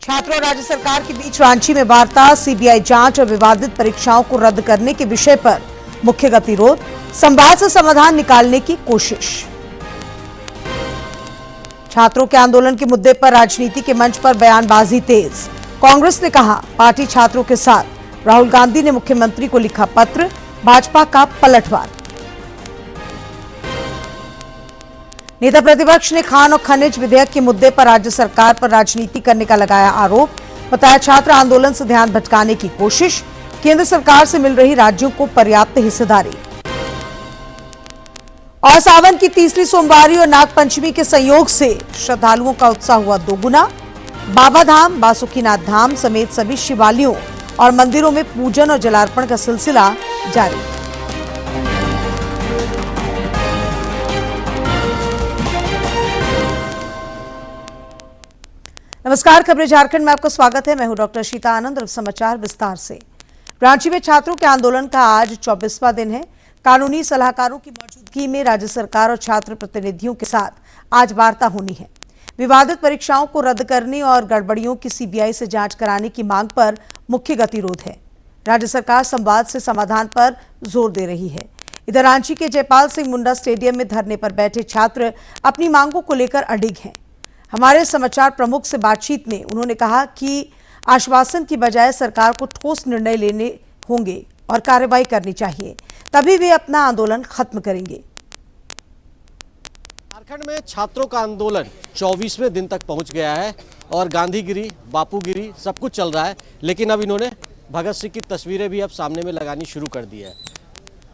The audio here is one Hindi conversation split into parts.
छात्रों और राज्य सरकार के बीच रांची में वार्ता। सीबीआई जांच और विवादित परीक्षाओं को रद्द करने के विषय पर मुख्य गतिरोध, संवाद से समाधान निकालने की कोशिश। छात्रों के आंदोलन के मुद्दे पर राजनीति के मंच पर बयानबाजी तेज। कांग्रेस ने कहा पार्टी छात्रों के साथ। राहुल गांधी ने मुख्यमंत्री को लिखा पत्र, भाजपा का पलटवार। नेता प्रतिपक्ष ने खान और खनिज विधेयक के मुद्दे पर राज्य सरकार पर राजनीति करने का लगाया आरोप। बताया छात्र आंदोलन से ध्यान भटकाने की कोशिश। केंद्र सरकार से मिल रही राज्यों को पर्याप्त हिस्सेदारी। और सावन की तीसरी सोमवारी और नाग पंचमी के संयोग से श्रद्धालुओं का उत्साह हुआ दोगुना। बाबा धाम, बासुकीनाथ धाम समेत सभी शिवालयों और मंदिरों में पूजन और जलार्पण का सिलसिला जारी। नमस्कार, खबरें झारखंड में आपका स्वागत है। मैं हूं डॉक्टर शीता आनंद और समाचार विस्तार से। रांची में छात्रों के आंदोलन का आज 24वां दिन है। कानूनी सलाहकारों की मौजूदगी में राज्य सरकार और छात्र प्रतिनिधियों के साथ आज वार्ता होनी है। विवादित परीक्षाओं को रद्द करने और गड़बड़ियों की सीबीआई से जांच कराने की मांग पर मुख्य गतिरोध है। राज्य सरकार संवाद से समाधान पर जोर दे रही है। इधर रांची के जयपाल सिंह मुंडा स्टेडियम में धरने पर बैठे छात्र अपनी मांगों को लेकर अडिग हैं। हमारे समाचार प्रमुख से बातचीत में उन्होंने कहा कि आश्वासन की बजाय सरकार को ठोस निर्णय लेने होंगे और कार्रवाई करनी चाहिए, तभी वे अपना आंदोलन खत्म करेंगे। झारखंड में छात्रों का आंदोलन 24वें दिन तक पहुंच गया है और गांधीगिरी, बापूगिरी सब कुछ चल रहा है। लेकिन अब इन्होंने भगत सिंह की तस्वीरें भी अब सामने में लगानी शुरू कर दी है।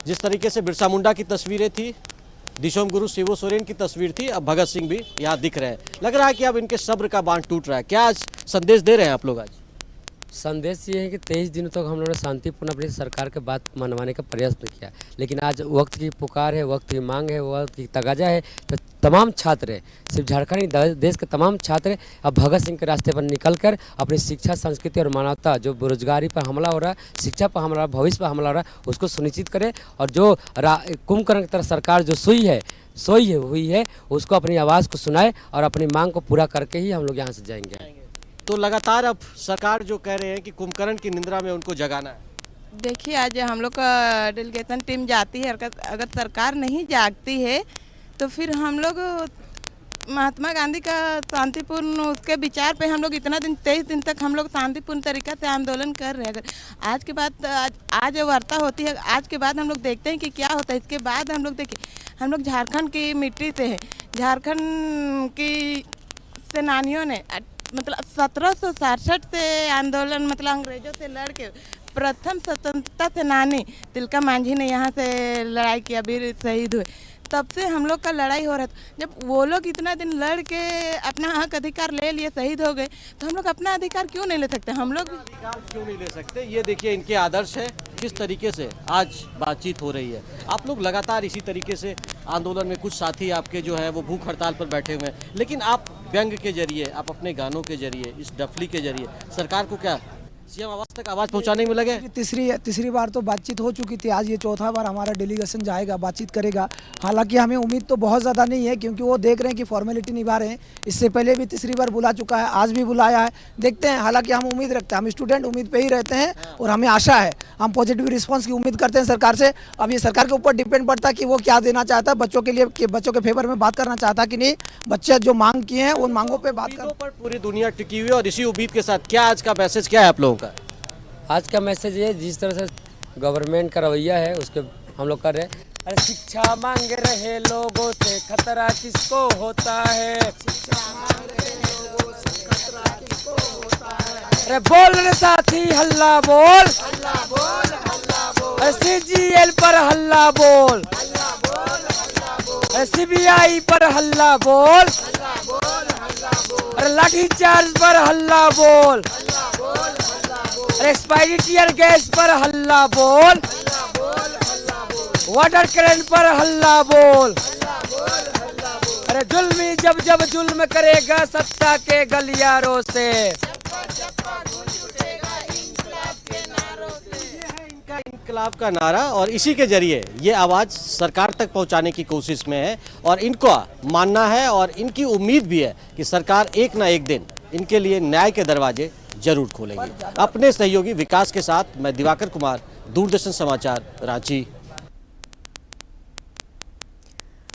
जिस तरीके से बिरसा मुंडा की तस्वीरें थी, दिशोम गुरु शिबू सोरेन की तस्वीर थी, अब भगत सिंह भी यहाँ दिख रहे हैं। लग रहा है कि अब इनके सब्र का बांध टूट रहा है। क्या आज संदेश दे रहे हैं आप लोग? आज संदेश ये है कि 23 दिनों तक हम लोगों ने शांतिपूर्ण अपनी सरकार के बात मनवाने का प्रयास किया, लेकिन आज वक्त की पुकार है, वक्त की मांग है, वक्त की तगाजा है। तो तमाम छात्र, सिर्फ झारखंड देश के तमाम छात्र अब भगत सिंह के रास्ते पर निकलकर अपनी शिक्षा, संस्कृति और मानवता, जो बेरोजगारी पर हमला हो रहा है, शिक्षा पर हमला, भविष्य पर हमला हो रहा है, उसको सुनिश्चित करें। और जो कुंभकर्ण की तरह सरकार जो सोई हुई है उसको अपनी आवाज़ को सुनाए और अपनी मांग को पूरा करके ही हम लोग यहाँ से जाएंगे। तो लगातार अब सरकार जो कह रहे हैं कि कुंभकर्ण की निंद्रा में उनको जगाना है। देखिए, आज हम लोग का डेलीगेशन टीम जाती है। अगर सरकार नहीं जागती है तो फिर हम लोग महात्मा गांधी का शांतिपूर्ण उसके विचार पे हम लोग इतना दिन 23 दिन तक हम लोग शांतिपूर्ण तरीका से आंदोलन कर रहे हैं। अगर आज के बाद आज वार्ता होती है, आज के बाद हम लोग देखते हैं कि क्या होता है। इसके बाद हम लोग देखिए, हम लोग झारखंड की मिट्टी से हैं। झारखंड की सेनानियों ने मतलब 1767 से आंदोलन, मतलब अंग्रेजों से लड़ के प्रथम स्वतंत्रता सेनानी तिलका मांझी ने यहाँ से लड़ाई किया, वीर शहीद हुए। तब से हम लोग का लड़ाई हो रहा था। जब वो लोग इतना दिन लड़ के अपना हक अधिकार ले लिए, शहीद हो गए, तो हम लोग अपना अधिकार क्यों नहीं ले सकते? हम लोग अधिकार क्यों नहीं ले सकते? ये देखिए इनके आदर्श है, किस तरीके से आज बातचीत हो रही है। आप लोग लगातार इसी तरीके से आंदोलन में, कुछ साथी आपके जो है वो भूख हड़ताल पर बैठे हुए हैं, लेकिन आप व्यंग के जरिए, आप अपने गानों के जरिए, इस डफली के जरिए सरकार को क्या सीएम आवाज तक आवाज पहुंचाने में लगे? तीसरी बार तो बातचीत हो चुकी थी। आज ये चौथा बार हमारा डेलीगेशन जाएगा, बातचीत करेगा। हालांकि हमें उम्मीद तो बहुत ज़्यादा नहीं है, क्योंकि वो देख रहे हैं कि फॉर्मेलिटी निभा रहे हैं। इससे पहले भी तीसरी बार बुला चुका है, आज भी बुलाया है। देखते हैं। हालांकि हम उम्मीद रखते हैं, हम स्टूडेंट उम्मीद पे ही रहते हैं और हमें आशा है, हम पॉजिटिव रिस्पॉन्स की उम्मीद करते हैं सरकार से। अब ये सरकार के ऊपर डिपेंड पड़ता है कि वो क्या देना चाहता है बच्चों के लिए, कि बच्चों के फेवर में बात करना चाहता है कि नहीं। बच्चे जो मांग किए हैं उन मांगों पर बात कर। पूरी दुनिया टिकी हुई है और इसी उम्मीद के साथ क्या आज का मैसेज क्या है आप लोगों का? आज का मैसेज ये, जिस तरह से गवर्नमेंट का रवैया है उसके हम लोग कर रहे हैं। अरे शिक्षा मांग रहे लोगों से खतरा किसको होता है? अरे बोल रे साथी हल्ला बोल, अरे सीजीएल पर हल्ला बोल, अरे सीबीआई पर हल्ला बोल, अरे लाठीचार्ज पर हल्ला बोल, एक्सपायरी टीयर गैस पर हल्ला बोल, वाटर करंट पर हल्ला बोल। अरे जुल्मी जब जब जुल्म करेगा सत्ता के गलियारों से। इंकलाब का नारा, और इसी के जरिए ये आवाज़ सरकार तक पहुंचाने की कोशिश में है और इनको मानना है और इनकी उम्मीद भी है कि सरकार एक ना एक दिन इनके लिए न्याय के दरवाजे जरूर खोलेंगे। अपने सहयोगी विकास के साथ मैं दिवाकर कुमार, दूरदर्शन समाचार, रांची।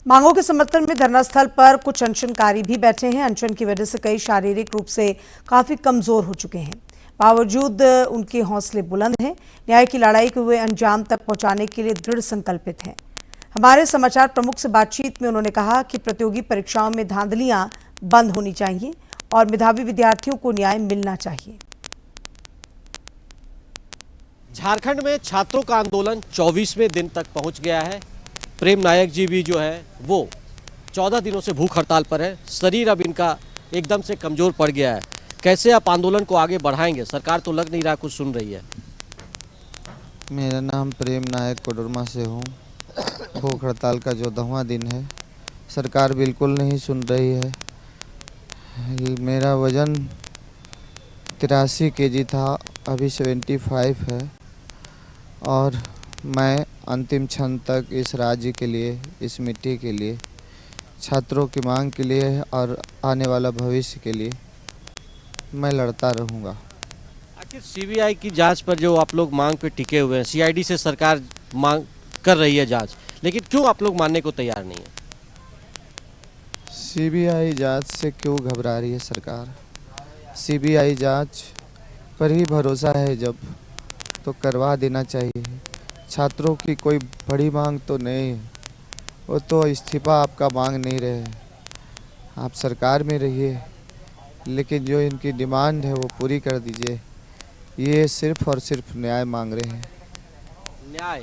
मांगों के समर्थन में धरना स्थल पर कुछ अनशनकारी भी बैठे हैं। अनशन की वजह से कई शारीरिक रूप से काफी कमजोर हो चुके हैं, बावजूद उनके हौसले बुलंद हैं। न्याय की लड़ाई को वे अंजाम तक पहुंचाने के लिए दृढ़ संकल्पित हैं। हमारे समाचार प्रमुख से बातचीत में उन्होंने कहा कि प्रतियोगी परीक्षाओं में धांधलियां बंद होनी चाहिए और मेधावी विद्यार्थियों को न्याय मिलना चाहिए। झारखंड में छात्रों का आंदोलन 24वें दिन तक पहुंच गया है। प्रेम नायक जी भी जो है वो 14 दिनों से भूख हड़ताल पर है। शरीर अब इनका एकदम से कमजोर पड़ गया है। कैसे आप आंदोलन को आगे बढ़ाएंगे? सरकार तो लग नहीं रहा कुछ सुन रही है। मेरा नाम प्रेम नायक कोडरमा से हूँ। भूख हड़ताल का 14वां दिन है। सरकार बिल्कुल नहीं सुन रही है। मेरा वज़न 83 केजी था, अभी 75 है और मैं अंतिम क्षण तक इस राज्य के लिए, इस मिट्टी के लिए, छात्रों की मांग के लिए और आने वाला भविष्य के लिए मैं लड़ता रहूँगा। आखिर सीबीआई की जांच पर जो आप लोग मांग पे टिके हुए हैं, सीआईडी से सरकार मांग कर रही है जांच, लेकिन क्यों आप लोग मानने को तैयार नहीं है? सीबीआई जांच से क्यों घबरा रही है सरकार? सीबीआई जांच पर ही भरोसा है जब, तो करवा देना चाहिए। छात्रों की कोई बड़ी मांग तो नहीं है, वो तो इस्तीफा आपका मांग नहीं रहे। आप सरकार में रहिए, लेकिन जो इनकी डिमांड है वो पूरी कर दीजिए। ये सिर्फ और सिर्फ न्याय मांग रहे हैं। न्याय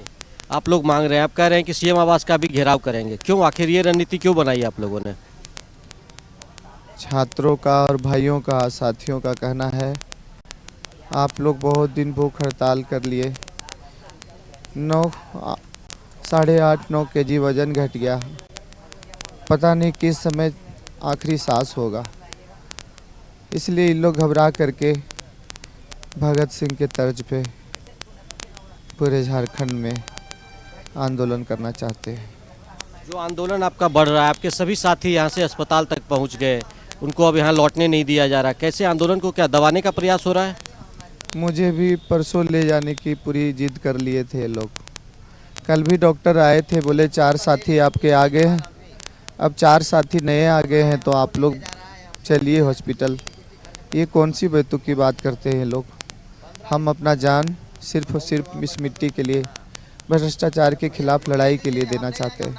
आप लोग मांग रहे हैं, आप कह रहे हैं कि सीएम आवास का भी घेराव करेंगे। क्यों? आखिर ये रणनीति क्यों बनाई आप लोगों ने? छात्रों का और भाइयों का, साथियों का कहना है आप लोग बहुत दिन भूख हड़ताल कर लिए, 8.5-9 केजी वज़न घट गया, पता नहीं किस समय आखिरी सांस होगा। इसलिए इन लोग घबरा करके भगत सिंह के तर्ज पे पूरे झारखंड में आंदोलन करना चाहते हैं। जो आंदोलन आपका बढ़ रहा है, आपके सभी साथी यहाँ से अस्पताल तक पहुँच गए, उनको अब यहाँ लौटने नहीं दिया जा रहा। कैसे आंदोलन को क्या दबाने का प्रयास हो रहा है? मुझे भी परसों ले जाने की पूरी जिद कर लिए थे लोग। कल भी डॉक्टर आए थे, बोले 4 साथी आपके आगे हैं, अब 4 साथी नए आ गए हैं तो आप लोग चलिए हॉस्पिटल। ये कौन सी बेतुकी की बात करते हैं लोग? हम अपना जान सिर्फ और सिर्फ इस मिट्टी के लिए, भ्रष्टाचार के खिलाफ लड़ाई के लिए देना चाहते हैं।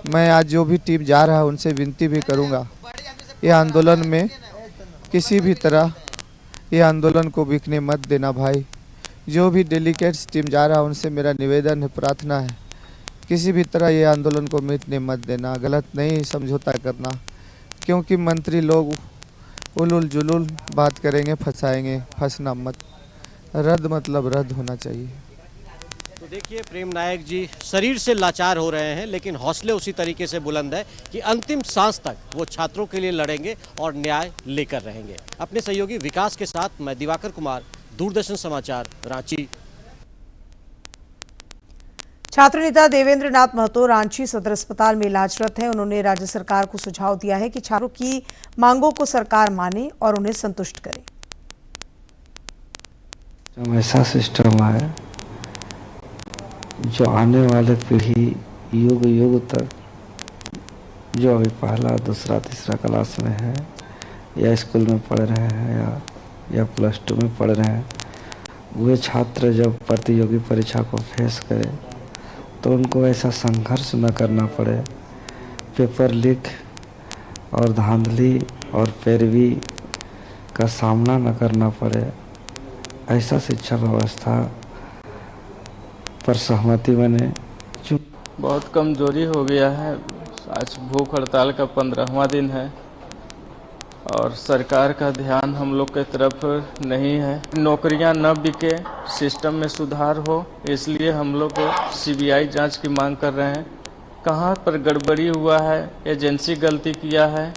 मैं आज जो भी टीम जा रहा है उनसे विनती भी करूंगा, ये आंदोलन में किसी भी तरह ये आंदोलन को बिकने मत देना भाई। जो भी डेलीगेट्स टीम जा रहा है उनसे मेरा निवेदन है, प्रार्थना है, किसी भी तरह ये आंदोलन को मिटने मत देना, गलत नहीं समझौता करना, क्योंकि मंत्री लोग उलुल जुलुल बात करेंगे, फंसाएंगे। फंसना मत, रद्द मतलब रद्द होना चाहिए। तो देखिए, प्रेम नायक जी शरीर से लाचार हो रहे हैं, लेकिन हौसले उसी तरीके से बुलंद है कि अंतिम सांस तक वो छात्रों के लिए लड़ेंगे और न्याय लेकर रहेंगे। अपने सहयोगी विकास के साथ मैं दिवाकर कुमार, दूरदर्शन समाचार, रांची। छात्र नेता देवेंद्र नाथ महतो रांची सदर अस्पताल में इलाजरत हैं। उन्होंने राज्य सरकार को सुझाव दिया है कि छात्रों की मांगों को सरकार माने और उन्हें संतुष्ट करे। ऐसा सिस्टम है जो आने वाले पीढ़ी युग युग तक, जो अभी पहला, दूसरा, तीसरा क्लास में है या स्कूल में पढ़ रहे हैं या प्लस 2 में पढ़ रहे हैं, वे छात्र जब प्रतियोगी परीक्षा को फेस करें तो उनको ऐसा संघर्ष न करना पड़े, पेपर लीक और धांधली और पैरवी का सामना न करना पड़े। ऐसा शिक्षा व्यवस्था पर सहमति बने। बहुत कमजोरी हो गया है। आज भूख हड़ताल का 15वां दिन है और सरकार का ध्यान हम लोग के तरफ नहीं है। नौकरियां न बिके, सिस्टम में सुधार हो, इसलिए हम लोग सीबीआई जांच की मांग कर रहे हैं। कहां पर गड़बड़ी हुआ है, एजेंसी गलती किया है,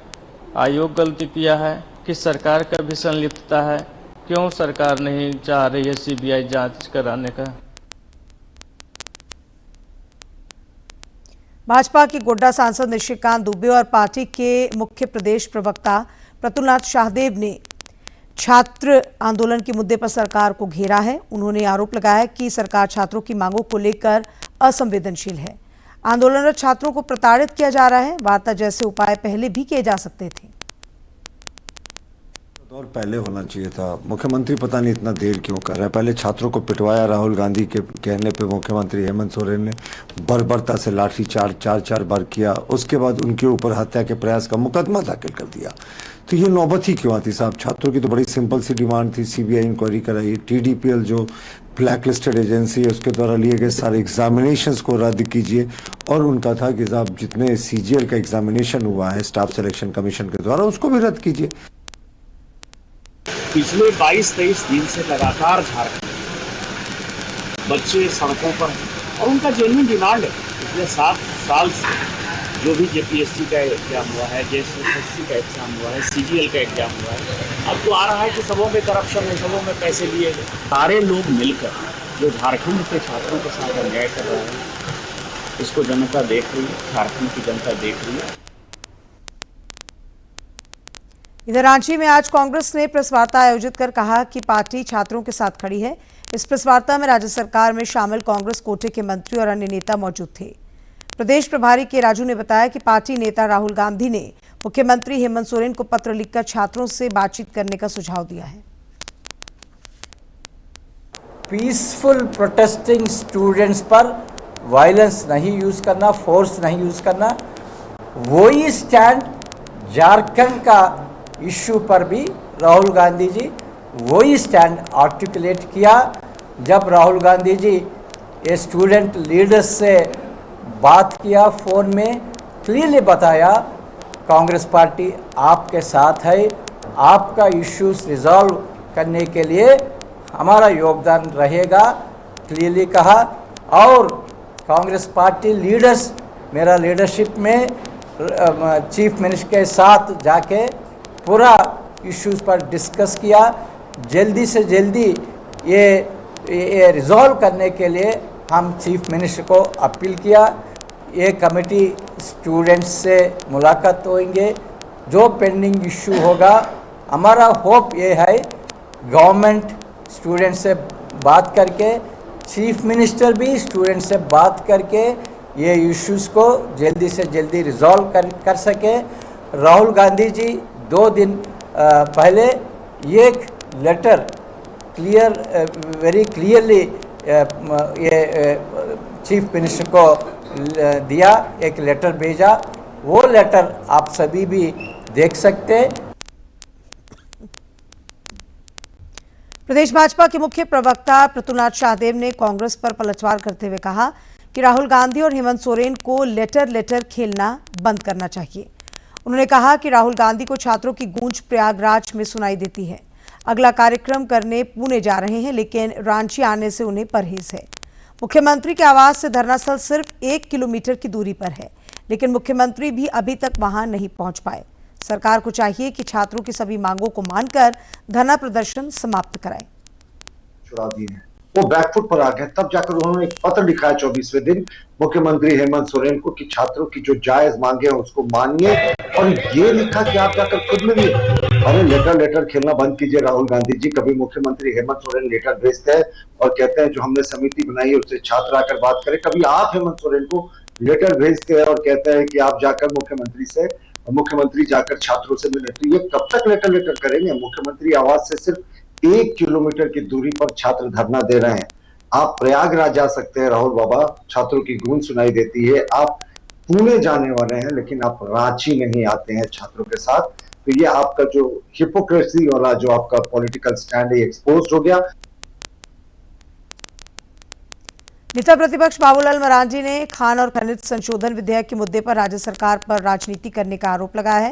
आयोग गलती किया है कि सरकार का भी संलिप्तता है? क्यों सरकार नहीं चाह रही है सीबीआई जांच कराने का? भाजपा के गोड्डा सांसद निशिकांत दुबे और पार्टी के मुख्य प्रदेश प्रवक्ता प्रतुलनाथ शाहदेव ने छात्र आंदोलन के मुद्दे पर सरकार को घेरा है। उन्होंने आरोप लगाया कि सरकार छात्रों की मांगों को लेकर असंवेदनशील है। आंदोलनरत छात्रों को प्रताड़ित किया जा रहा है। वार्ता जैसे उपाय पहले भी किए जा सकते थे। और पहले होना चाहिए था। मुख्यमंत्री पता नहीं इतना देर क्यों कर रहा है। पहले छात्रों को पिटवाया राहुल गांधी के कहने पे मुख्यमंत्री हेमंत सोरेन ने बर्बरता से लाठी चार बार किया। उसके बाद उनके ऊपर हत्या के प्रयास का मुकदमा दाखिल कर दिया। तो ये नौबत ही क्यों आती साहब? छात्रों की तो बड़ी सिंपल सी डिमांड थी, सीबीआई इंक्वायरी कराइए। TDPL जो ब्लैक लिस्टेड एजेंसी है उसके द्वारा लिए गए सारे एग्जामिनेशंस को रद्द कीजिए। और उनका था कि साहब जितने CGL का एग्जामिनेशन हुआ है स्टाफ सिलेक्शन कमीशन के द्वारा उसको भी रद्द कीजिए। पिछले 22-23 दिन से लगातार झारखंड बच्चे सड़कों पर और उनका जेन्युइन डिमांड है। पिछले 7 साल से जो भी JPSC का एग्जाम हुआ है, JSSC का एग्जाम हुआ है, CGL का एग्जाम हुआ है, अब तो आ रहा है कि सबों में करप्शन है, सबों में पैसे लिए गए। सारे लोग मिलकर जो झारखंड के छात्रों के साथ अन्याय कर रहे हैं, इसको जनता देख रही है, झारखंड की जनता देख रही है। इधर रांची में आज कांग्रेस ने प्रेस वार्ता आयोजित कर कहा कि पार्टी छात्रों के साथ खड़ी है। इस प्रेस वार्ता में राज्य सरकार में शामिल कांग्रेस कोटे के मंत्री और अन्य नेता मौजूद थे। प्रदेश प्रभारी के राजू ने बताया कि पार्टी नेता राहुल गांधी ने मुख्यमंत्री हेमंत सोरेन को पत्र लिखकर छात्रों से बातचीत करने का सुझाव दिया है। पीसफुल प्रोटेस्टिंग स्टूडेंट्स पर वायलेंस नहीं यूज करना, फोर्स नहीं यूज करना, वही स्टैंड झारखंड का इश्यू पर भी राहुल गांधी जी वही स्टैंड आर्टिकुलेट किया। जब राहुल गांधी जी ये स्टूडेंट लीडर्स से बात किया, फ़ोन में क्लियरली बताया कांग्रेस पार्टी आपके साथ है, आपका इश्यूज रिजॉल्व करने के लिए हमारा योगदान रहेगा, क्लियरली कहा। और कांग्रेस पार्टी लीडर्स मेरा लीडरशिप में चीफ मिनिस्टर के साथ जाके पूरा इश्यूज पर डिस्कस किया। जल्दी से जल्दी ये रिजॉल्व करने के लिए हम चीफ मिनिस्टर को अपील किया। ये कमेटी स्टूडेंट्स से मुलाकात होंगे, जो पेंडिंग इश्यू होगा हमारा होप ये है गवर्नमेंट स्टूडेंट से बात करके, चीफ मिनिस्टर भी स्टूडेंट से बात करके ये इश्यूज़ को जल्दी से जल्दी रिजॉल्व कर सके। राहुल गांधी जी 2 दिन पहले एक लेटर वेरी क्लियरली ये चीफ मिनिस्टर को दिया, एक लेटर भेजा। वो लेटर आप सभी भी देख सकते। प्रदेश भाजपा के मुख्य प्रवक्ता प्रतुलनाथ शाहदेव ने कांग्रेस पर पलटवार करते हुए कहा कि राहुल गांधी और हेमंत सोरेन को लेटर खेलना बंद करना चाहिए। उन्होंने कहा कि राहुल गांधी को छात्रों की गूंज प्रयागराज में सुनाई देती है। अगला कार्यक्रम करने पुणे जा रहे हैं, लेकिन रांची आने से उन्हें परहेज है। मुख्यमंत्री के आवास से धरनास्थल सिर्फ 1 किलोमीटर की दूरी पर है, लेकिन मुख्यमंत्री भी अभी तक वहां नहीं पहुंच पाए। सरकार को चाहिए कि छात्रों की सभी मांगों को मानकर धरना प्रदर्शन समाप्त कराए। चुरा दिए हैं, वो बैकफुट पर आ गए। तब जाकर उन्होंने एक पत्र लिखा है 24वें दिन मुख्यमंत्री हेमंत सोरेन को कि छात्रों की जो जायज मांगे हैं उसको मानिए। और ये लिखा कि आप जाकर खुद में भी अरे लेटर खेलना बंद कीजिए राहुल गांधी जी। कभी मुख्यमंत्री हेमंत सोरेन लेटर भेजते हैं और कहते हैं जो हमने समिति बनाई है उससे छात्र आकर बात करें, कभी आप हेमंत सोरेन को लेटर भेजते हैं और कहते हैं कि आप जाकर मुख्यमंत्री जाकर छात्रों से मिले। तो ये कब तक लेटर करेंगे? मुख्यमंत्री आवास से सिर्फ 1 किलोमीटर की दूरी पर छात्र धरना दे रहे हैं। आप प्रयागराज जा सकते हैं राहुल बाबा, छात्रों की गूंज सुनाई देती है। आप पुणे जाने वाले हैं लेकिन आप रांची नहीं आते हैं छात्रों के साथ। तो ये आपका जो हिपोक्रेसी वाला जो आपका पॉलिटिकल स्टैंड है एक्सपोज हो गया। नेता प्रतिपक्ष बाबूलाल मरांडी ने खान और खनिज संशोधन विधेयक के मुद्दे पर राज्य सरकार पर राजनीति करने का आरोप लगाया है।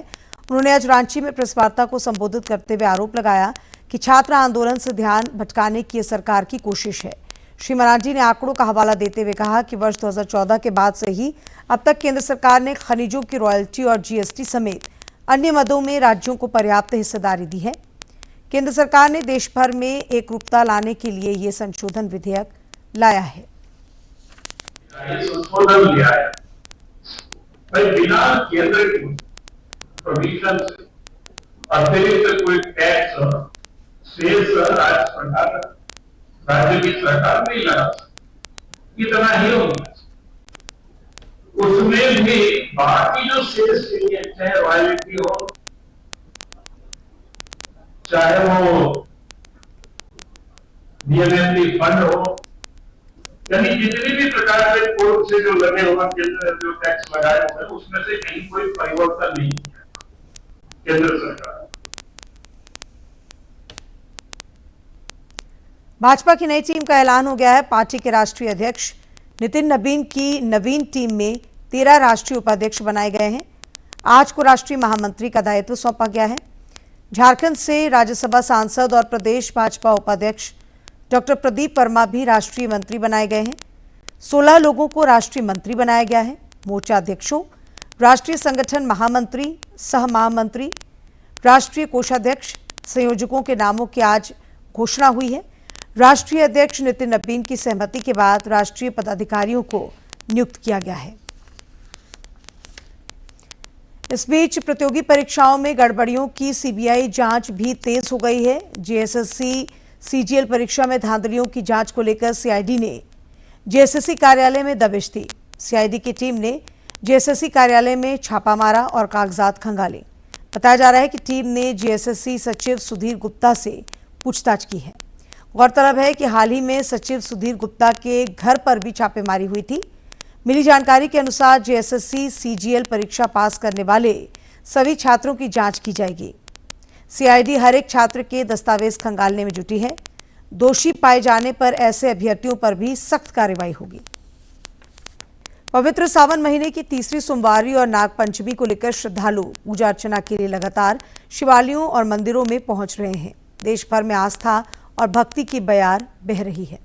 उन्होंने आज रांची में प्रेस वार्ता को संबोधित करते हुए आरोप लगाया कि छात्र आंदोलन से ध्यान भटकाने की सरकार की कोशिश है। श्री मरांडी ने आंकड़ों का हवाला देते हुए कहा कि वर्ष 2014 के बाद से ही अब तक केंद्र सरकार ने खनिजों की रॉयल्टी और GST समेत अन्य मदों में राज्यों को पर्याप्त हिस्सेदारी दी है। केंद्र सरकार ने देश भर में एकरूपता लाने के लिए ये संशोधन विधेयक लाया है। संशोधन लिया है भाई बिना केंद्र की परमिशन अतिरिक्त कोई टैक्स शेष राज्य की सरकार नहीं लगा सकती, इतना ही होगा। उसमें भी बाकी जो शेष के लिए चाहे रॉयल्टी हो, चाहे वो डीएमएफटी फंड हो, यानी जितनी भी प्रकार के कोर्ट से जो लगे हुए केंद्र जो टैक्स लगाए हुए हैं, उसमें से कहीं कोई परिवर्तन नहीं किया केंद्र सरकार। भाजपा की नई टीम का ऐलान हो गया है। पार्टी के राष्ट्रीय अध्यक्ष नितिन नबीन की नवीन टीम में 13 राष्ट्रीय उपाध्यक्ष बनाए गए हैं। आज को राष्ट्रीय महामंत्री का दायित्व सौंपा गया है। झारखंड से राज्यसभा सांसद और प्रदेश भाजपा उपाध्यक्ष डॉक्टर प्रदीप वर्मा भी राष्ट्रीय मंत्री बनाए गए हैं। 16 लोगों को राष्ट्रीय मंत्री बनाया गया है। मोर्चा अध्यक्षों, राष्ट्रीय संगठन महामंत्री, सह महामंत्री, राष्ट्रीय कोषाध्यक्ष, संयोजकों के नामों की आज घोषणा हुई है। राष्ट्रीय अध्यक्ष नितिन नबीन की सहमति के बाद राष्ट्रीय पदाधिकारियों को नियुक्त किया गया है। इस बीच प्रतियोगी परीक्षाओं में गड़बड़ियों की सीबीआई जांच भी तेज हो गई है। जेएसएससी सीजीएल परीक्षा में धांधलियों की जांच को लेकर सीआईडी ने जेएसएससी कार्यालय में दबिश दी। सीआईडी की टीम ने जेएसएससी कार्यालय में छापा मारा और कागजात खंगाले। बताया जा रहा है कि टीम ने जेएसएससी सचिव सुधीर गुप्ता से पूछताछ की है। गौरतलब है कि हाल ही में सचिव सुधीर गुप्ता के घर पर भी छापेमारी हुई थी। मिली जानकारी के अनुसार जेएसएससी सीजीएल परीक्षा पास करने वाले सभी छात्रों की जांच की जाएगी। सीआईडी हर एक छात्र के दस्तावेज खंगालने में जुटी है। दोषी पाए जाने पर ऐसे अभ्यर्थियों पर भी सख्त कार्रवाई होगी। पवित्र सावन महीने की तीसरी सोमवारी और नागपंचमी को लेकर श्रद्धालु पूजा अर्चना के लिए लगातार शिवालयों और मंदिरों में पहुंच रहे हैं। देश भर में आस्था और भक्ति की बयार बह रही है।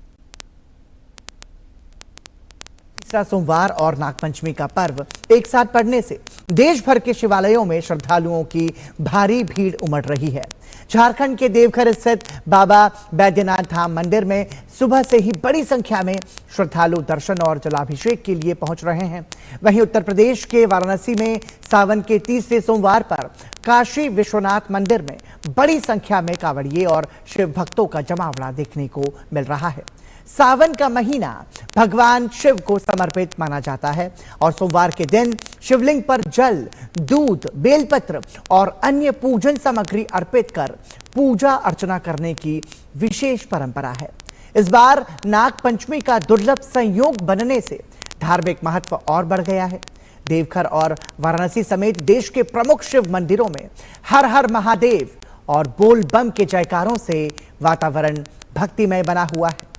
तीसरा सोमवार और नागपंचमी का पर्व एक साथ पड़ने से देश भर के शिवालयों में श्रद्धालुओं की भारी भीड़ उमड़ रही है। झारखंड के देवघर स्थित बाबा बैद्यनाथ धाम मंदिर में सुबह से ही बड़ी संख्या में श्रद्धालु दर्शन और जलाभिषेक के लिए पहुंच रहे हैं। वहीं उत्तर प्रदेश के वाराणसी में सावन के तीसरे सोमवार पर काशी विश्वनाथ मंदिर में बड़ी संख्या में कांवड़िए और शिव भक्तों का जमावड़ा देखने को मिल रहा है। सावन का महीना भगवान शिव को समर्पित माना जाता है और सोमवार के दिन शिवलिंग पर जल, दूध, बेलपत्र और अन्य पूजन सामग्री अर्पित कर पूजा अर्चना करने की विशेष परंपरा है। इस बार नाग पंचमी का दुर्लभ संयोग बनने से धार्मिक महत्व और बढ़ गया है। देवघर और वाराणसी समेत देश के प्रमुख शिव मंदिरों में हर हर महादेव और बोल बम के जयकारों से वातावरण भक्तिमय बना हुआ है।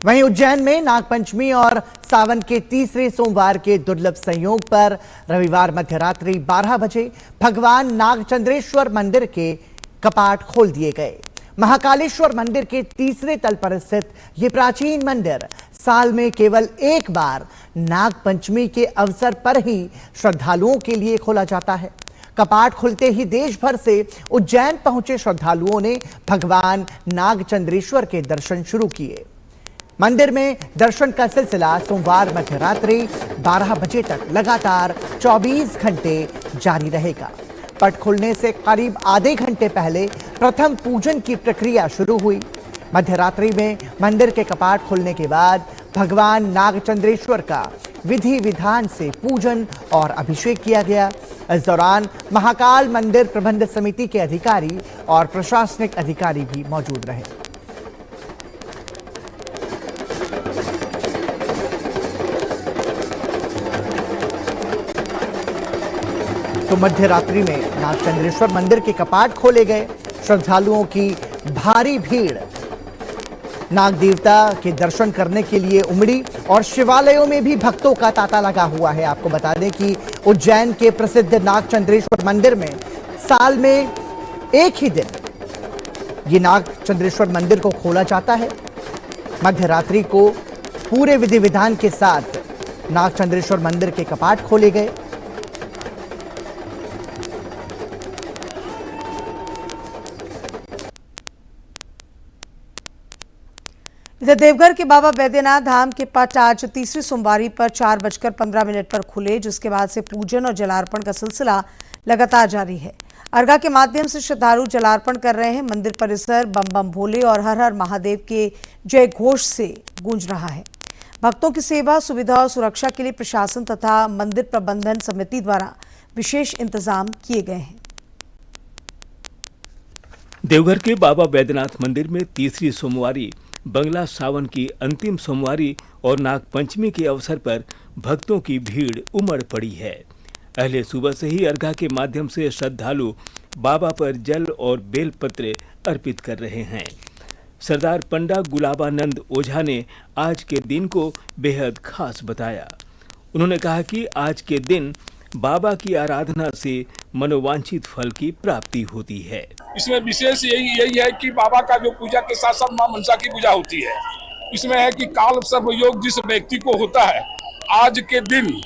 वहीं उज्जैन में नागपंचमी और सावन के तीसरे सोमवार के दुर्लभ संयोग पर रविवार मध्यरात्रि 12 बजे भगवान नागचंद्रेश्वर मंदिर के कपाट खोल दिए गए। महाकालेश्वर मंदिर के तीसरे तल पर स्थित ये प्राचीन मंदिर साल में केवल एक बार नागपंचमी के अवसर पर ही श्रद्धालुओं के लिए खोला जाता है। कपाट खुलते ही देश भर से उज्जैन पहुंचे श्रद्धालुओं ने भगवान नागचंद्रेश्वर के दर्शन शुरू किए। मंदिर में दर्शन का सिलसिला सोमवार मध्यरात्रि 12 बजे तक लगातार 24 घंटे जारी रहेगा। पट खुलने से करीब आधे घंटे पहले प्रथम पूजन की प्रक्रिया शुरू हुई। मध्यरात्रि में मंदिर के कपाट खुलने के बाद भगवान नागचंद्रेश्वर का विधि विधान से पूजन और अभिषेक किया गया। इस दौरान महाकाल मंदिर प्रबंध समिति के अधिकारी और प्रशासनिक अधिकारी भी मौजूद रहे। तो मध्य रात्रि में नागचंद्रेश्वर मंदिर के कपाट खोले गए। श्रद्धालुओं की भारी भीड़ नाग देवता के दर्शन करने के लिए उमड़ी और शिवालयों में भी भक्तों का तांता लगा हुआ है। आपको बता दें कि उज्जैन के प्रसिद्ध नागचंद्रेश्वर मंदिर में साल में एक ही दिन ये नागचंद्रेश्वर मंदिर को खोला जाता है। मध्य रात्रि को पूरे विधि विधान के साथ नागचंद्रेश्वर मंदिर के कपाट खोले गए। इधर देवघर के बाबा बैद्यनाथ धाम के पट आज तीसरी सोमवारी पर 4:15 पर खुले, जिसके बाद से पूजन और जलार्पण का सिलसिला लगातार जारी है। अर्घा के माध्यम से श्रद्धालु जलार्पण कर रहे हैं। मंदिर परिसर बम बम भोले और हर हर महादेव के जय घोष से गूंज रहा है। भक्तों की सेवा, सुविधा और सुरक्षा के लिए प्रशासन तथा मंदिर प्रबंधन समिति द्वारा विशेष इंतजाम किए गए हैं। देवघर के बाबा बैद्यनाथ मंदिर में तीसरी सोमवारी, बंगला सावन की अंतिम सोमवारी और नागपंचमी के अवसर पर भक्तों की भीड़ उमड़ पड़ी है। पहले सुबह से ही अर्घा के माध्यम से श्रद्धालु बाबा पर जल और बेलपत्र अर्पित कर रहे हैं। सरदार पंडा गुलाबानंद ओझा ने आज के दिन को बेहद खास बताया। उन्होंने कहा कि आज के दिन बाबा की आराधना से मनोवांछित फल की प्राप्ति होती है। इसमें विशेष यही है कि बाबा का जो पूजा के साथ साथ मां मनसा की पूजा होती है। इसमें है कि काल सर्वयोग जिस व्यक्ति को होता है, आज के दिन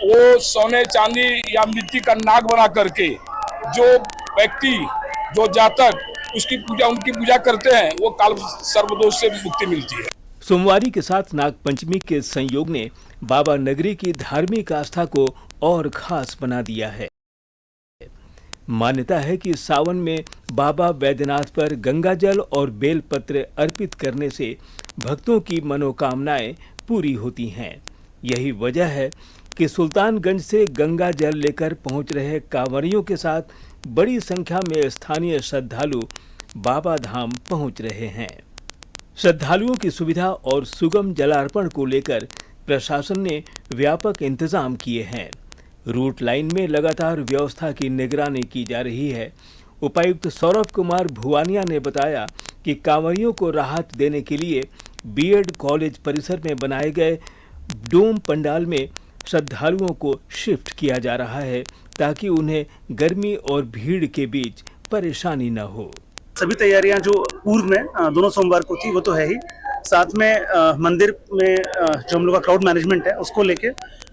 वो सोने चांदी या मिट्टी का नाग बना करके जो व्यक्ति, जो जातक उनकी पूजा करते हैं, वो काल सर्वदोष से मुक्ति मिलती है। सोमवारी के साथ नागपंचमी के संयोग ने बाबा नगरी की धार्मिक आस्था को और खास बना दिया है। मान्यता है कि सावन में बाबा बैद्यनाथ पर गंगाजल और बेलपत्र अर्पित करने से भक्तों की मनोकामनाएं पूरी होती हैं। यही वजह है कि सुल्तानगंज से गंगा जल लेकर पहुंच रहे कांवरियों के साथ बड़ी संख्या में स्थानीय श्रद्धालु बाबा धाम पहुंच रहे हैं। श्रद्धालुओं की सुविधा और सुगम जलार्पण को लेकर प्रशासन ने व्यापक इंतजाम किए हैं। रूट लाइन में लगातार व्यवस्था की निगरानी की जा रही है। उपायुक्त सौरभ कुमार भुवानिया ने बताया कि कांवरियों को राहत देने के लिए बीएड कॉलेज परिसर में बनाए गए डोम पंडाल में श्रद्धालुओं को शिफ्ट किया जा रहा है ताकि उन्हें गर्मी और भीड़ के बीच परेशानी न हो। सभी तैयारियां जो पूर्व में दोनों सोमवार को थी वो तो है ही, साथ में मंदिर में जो हम लोग का क्राउड मैनेजमेंट है उसको लेके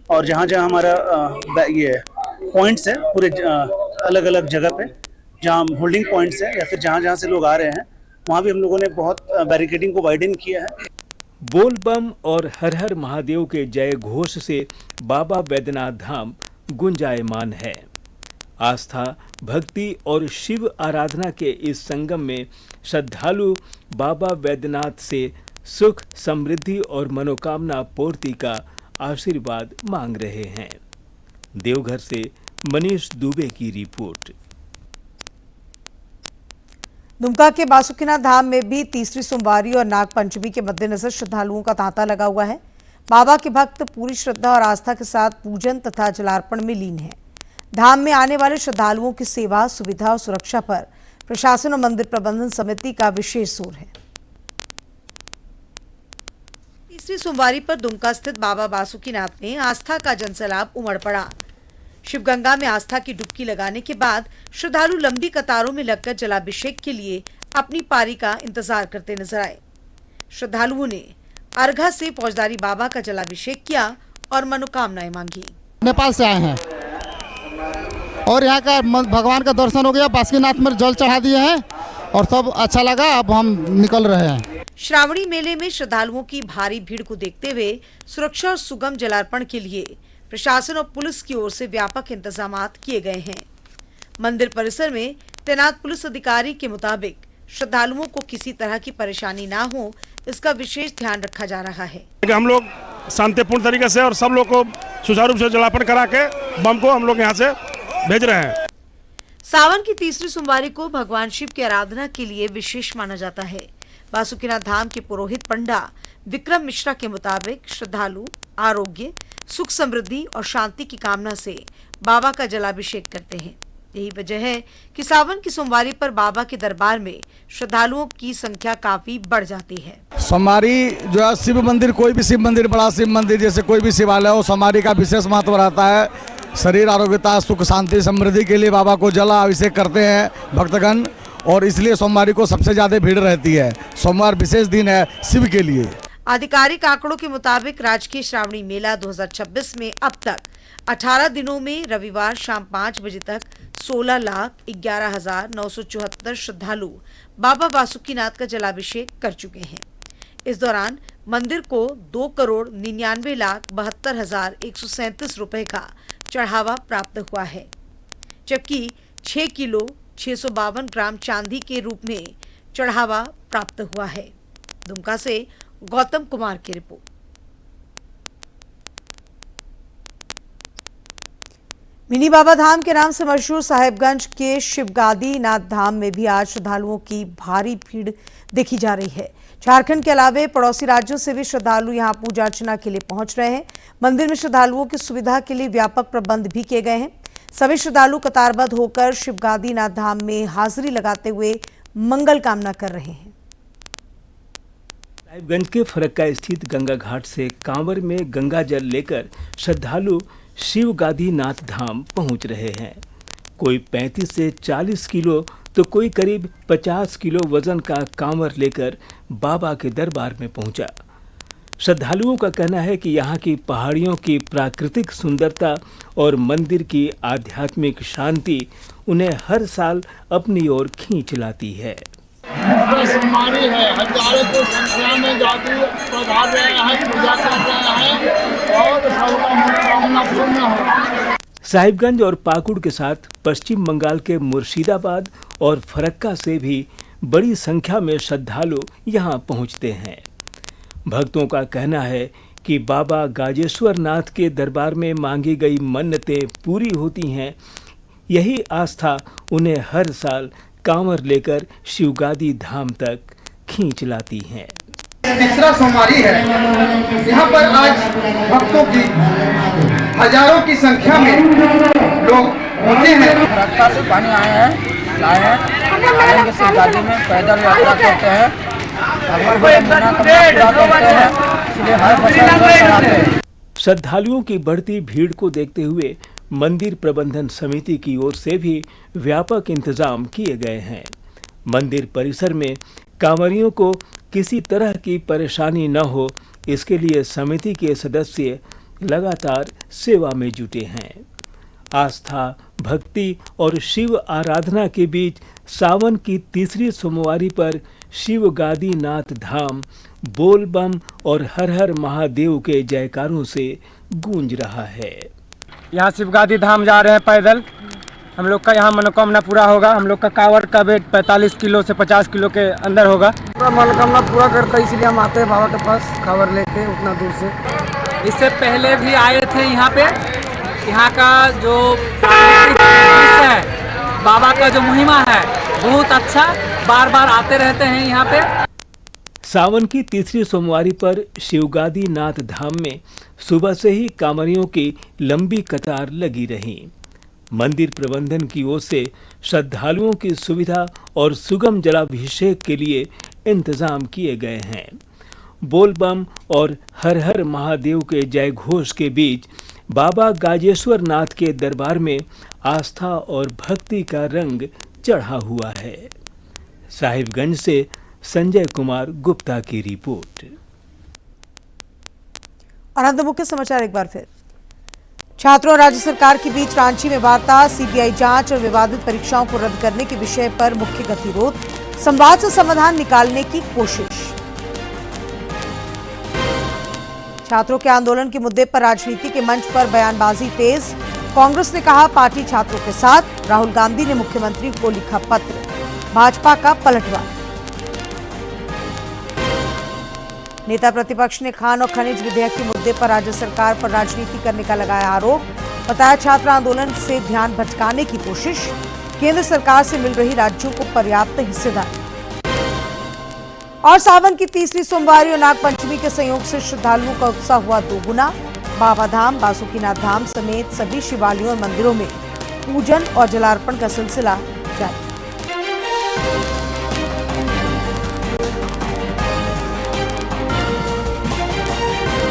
और जहां हमारा ये पॉइंट्स है पूरे अलग अलग जगह पे जहां होल्डिंग पॉइंट्स है या फिर जहां से लोग आ रहे हैं वहां भी हम लोगों ने बहुत बैरिकेडिंग को वाइडन किया है। बोल बम और हर हर महादेव के जय घोष से बाबा बैद्यनाथ धाम गुंजायमान है। आस्था, भक्ति और शिव आराधना के इस संगम में श्रद्धालु बाबा बैद्यनाथ से सुख, समृद्धि और मनोकामना पूर्ति का आशीर्वाद मांग रहे हैं। देवघर से मनीष दुबे की रिपोर्ट। दुमका के बासुकीनाथ धाम में भी तीसरी सोमवारी और नागपंचमी के मद्देनजर श्रद्धालुओं का तांता लगा हुआ है। बाबा के भक्त पूरी श्रद्धा और आस्था के साथ पूजन तथा जलार्पण में लीन हैं। धाम में आने वाले श्रद्धालुओं की सेवा, सुविधा और सुरक्षा पर प्रशासन और मंदिर प्रबंधन समिति का विशेष जोर है। तीसरी सोमवारी पर दुमका स्थित बाबा बासुकीनाथ में आस्था का जनसैलाब उमड़ पड़ा। शिवगंगा में आस्था की डुबकी लगाने के बाद श्रद्धालु लंबी कतारों में लगकर जलाभिषेक के लिए अपनी पारी का इंतजार करते नजर आए। श्रद्धालुओं ने अर्घा से फौजदारी बाबा का जलाभिषेक किया और मनोकामनाएं मांगी। नेपाल से आए हैं और यहाँ का भगवान का दर्शन हो गया, बासुकीनाथ में जल चढ़ा दिए हैं और सब अच्छा लगा। अब हम निकल रहे हैं। श्रावणी मेले में श्रद्धालुओं की भारी भीड़ को देखते हुए सुरक्षा और सुगम जलार्पण के लिए प्रशासन और पुलिस की ओर से व्यापक इंतजाम किए गए हैं। मंदिर परिसर में तैनात पुलिस अधिकारी के मुताबिक श्रद्धालुओं को किसी तरह की परेशानी ना हो, इसका विशेष ध्यान रखा जा रहा है। हम लोग शांतिपूर्ण तरीके से और सब लोग को सुचारू रूप से जलार्पण करा के बम को हम लोग यहाँ से भेज रहे हैं। सावन की तीसरी सोमवारी को भगवान शिव की आराधना के लिए विशेष माना जाता है। बासुकीनाथ धाम के पुरोहित पंडा विक्रम मिश्रा के मुताबिक श्रद्धालु आरोग्य, सुख, समृद्धि और शांति की कामना से बाबा का जलाभिषेक करते हैं। यही वजह है कि सावन की सोमवारी पर बाबा के दरबार में श्रद्धालुओं की संख्या काफी बढ़ जाती है। सोमवारी जो है शिव मंदिर, कोई भी शिव मंदिर, बड़ा शिव मंदिर जैसे कोई भी शिवालय हो, सोमवारी का विशेष महत्व रहता है। शरीर आरोग्यता, सुख, शांति, समृद्धि के लिए बाबा को जल अभिषेक करते हैं भक्तगण और इसलिए सोमवारी को सबसे ज्यादा भीड़ रहती है। सोमवार विशेष दिन है शिव के लिए। आधिकारिक आंकड़ों के मुताबिक राजकीय श्रावणी मेला 2026 में अब तक 18 दिनों में रविवार शाम 5 बजे तक 16,11,974 श्रद्धालु बाबा बासुकीनाथ का जलाभिषेक कर चुके हैं। इस दौरान मंदिर को 2,99,72,137 रुपए का चढ़ावा प्राप्त हुआ है। जबकि 6 किलो 652 ग्राम चांदी के रूप में चढ़ावा प्राप्त हुआ है। दुमका से गौतम कुमार की रिपोर्ट। मिनी बाबा धाम के नाम से मशहूर साहिबगंज के शिवगादी नाथ धाम में भी आज श्रद्धालुओं की भारी भीड़ देखी जा रही है। झारखंड के अलावे पड़ोसी राज्यों से भी श्रद्धालु यहां पूजा अर्चना के लिए पहुंच रहे हैं। मंदिर में श्रद्धालुओं की सुविधा के लिए व्यापक प्रबंध भी किए गए हैं। सभी श्रद्धालु कतारबद्ध होकर शिवगादी नाथ धाम में हाजिरी लगाते हुए मंगल कामना कर रहे हैं। साहिबगंज के फरक्का स्थित गंगा घाट से कांवर में गंगा जल लेकर श्रद्धालु शिवगादी नाथ धाम पहुंच रहे हैं। कोई 35 से 40 किलो तो कोई करीब 50 किलो वजन का कांवर लेकर बाबा के दरबार में पहुंचा। श्रद्धालुओं का कहना है कि यहाँ की पहाड़ियों की प्राकृतिक सुंदरता और मंदिर की आध्यात्मिक शांति उन्हें हर साल अपनी ओर खींच लाती है। हमारी है, हजारों की संख्या में जाति पधार रहे हैं, पूजा कर रहे हैं और सबका मनोकामना पूर्ण हो। साहिबगंज और पाकुड़ के साथ पश्चिम बंगाल के मुर्शिदाबाद और फरक्का से भी बड़ी संख्या में श्रद्धालु यहाँ पहुँचते हैं। भक्तों का कहना है कि बाबा गाजेश्वर नाथ के दरबार में मांगी गई मन्नतें पूरी होती हैं। यही आस्था उन्हें हर साल कांवर लेकर शिवगादी धाम तक खींच लाती है। तीसरा सोमवारी है, यहाँ पर आज भक्तों की हजारों की संख्या में लोग होते हैं। फरक्का से पानी आए हैं, लाए हैं, आएंगे शिवगादी में पैदल यात्रा करते हैं, इसलिए हर बच्चे। श्रद्धालुओं की बढ़ती भीड़ को देखते हुए मंदिर प्रबंधन समिति की ओर से भी व्यापक इंतजाम किए गए हैं। मंदिर परिसर में कांवरियों को किसी तरह की परेशानी न हो, इसके लिए समिति के सदस्य लगातार सेवा में जुटे हैं। आस्था, भक्ति और शिव आराधना के बीच सावन की तीसरी सोमवारी पर शिवगादी नाथ धाम बोल बम और हर हर महादेव के जयकारों से गूंज रहा है। यहाँ शिवगादी धाम जा रहे हैं पैदल। हम लोग का यहाँ मनोकामना पूरा होगा। हम लोग का कांवड़ का वेट 45 किलो से 50 किलो के अंदर होगा। पूरा मनोकामना पूरा करता है, इसलिए हम आते हैं बाबा के पास कांवड़ लेके उतना दूर से। इससे पहले भी आए थे यहाँ पे। यहाँ का जो है, बाबा का जो महिमा है बहुत अच्छा, बार बार आते रहते हैं यहाँ पे। सावन की तीसरी सोमवारी पर शिवगादी नाथ धाम में सुबह से ही कांवरियों की लंबी कतार लगी रही। मंदिर प्रबंधन की ओर से श्रद्धालुओं की सुविधा और सुगम जलाभिषेक के लिए इंतजाम किए गए हैं। बोल बम और हर हर महादेव के जय घोष के बीच बाबा गाजेश्वर नाथ के दरबार में आस्था और भक्ति का रंग चढ़ा हुआ है। साहिबगंज से संजय कुमार गुप्ता की रिपोर्ट। और अंत मुख्य समाचार एक बार फिर। छात्रों और राज्य सरकार के बीच रांची में वार्ता, सीबीआई जांच और विवादित परीक्षाओं को रद्द करने के विषय पर मुख्य गतिरोध, संवाद से समाधान निकालने की कोशिश। छात्रों के आंदोलन के मुद्दे पर राजनीति के मंच पर बयानबाजी तेज, कांग्रेस ने कहा पार्टी छात्रों के साथ, राहुल गांधी ने मुख्यमंत्री को लिखा पत्र, भाजपा का पलटवार। नेता प्रतिपक्ष ने खान और खनिज विधेयक के मुद्दे पर राज्य सरकार पर राजनीति करने का लगाया आरोप, बताया छात्र आंदोलन से ध्यान भटकाने की कोशिश, केंद्र सरकार से मिल रही राज्यों को पर्याप्त हिस्सेदारी। और सावन की तीसरी सोमवारी और नागपंचमी के संयोग से श्रद्धालुओं का उत्साह हुआ दोगुना। बाबाधाम, बासुकीनाथ धाम समेत सभी शिवालयों और मंदिरों में पूजन और जलार्पण का सिलसिला जारी।